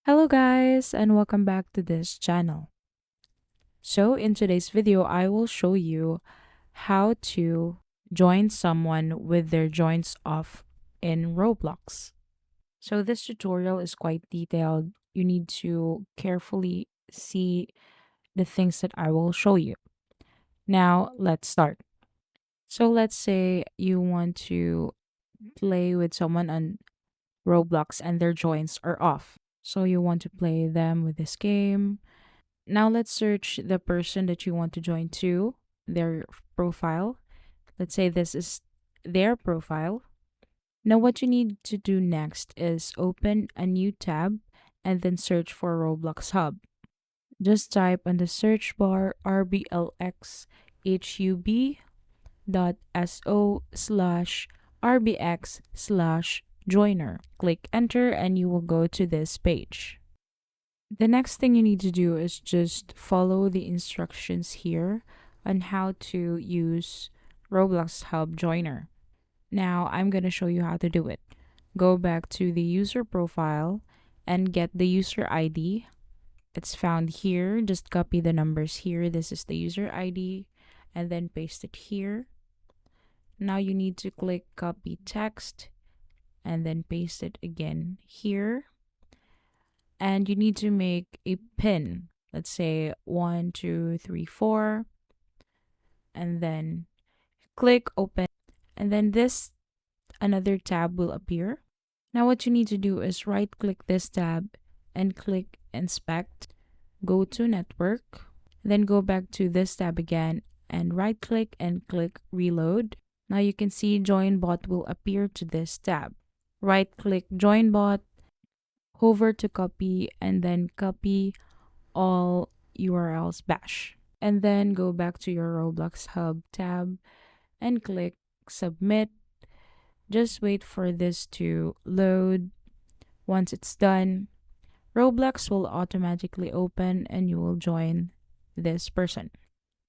Hello guys and welcome back to this channel. So in today's video, I will show you how to join someone with their joints off in Roblox. So this tutorial is quite detailed. You need to carefully see the things that I will show you. Now let's start. So let's say you want to play with someone on Roblox and their joints are off. So you want to play them with this game. Now let's search the person that you want to join to, their profile. Let's say this is their profile. Now what you need to do next is open a new tab and then search for Roblox Hub. Just type on the search bar rblxhub.so/rbx/joiner. Click enter and you will go to this page. The next thing you need to do is just follow the instructions here on how to use Roblox Hub Joiner. Now I'm going to show you how to do it. Go back to the user profile and get the user ID. It's found here. Just copy the numbers here. This is the user ID and then paste it here. Now you need to click copy text and then paste it again here. And you need to make a pin. Let's say 1, 2, 3, 4, and then click open. And then this another tab will appear. Now what you need to do is right click this tab and click inspect. Go to network. Then go back to this tab again and right click and click reload. Now you can see join bot will appear to this tab. Right click join bot, hover to copy, and then copy all URLs bash. And then go back to your Roblox Hub tab and click submit. Just wait for this to load. Once it's done, Roblox will automatically open and you will join this person.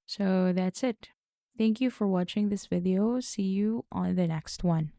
So that's it. Thank you for watching this video. See you on the next one.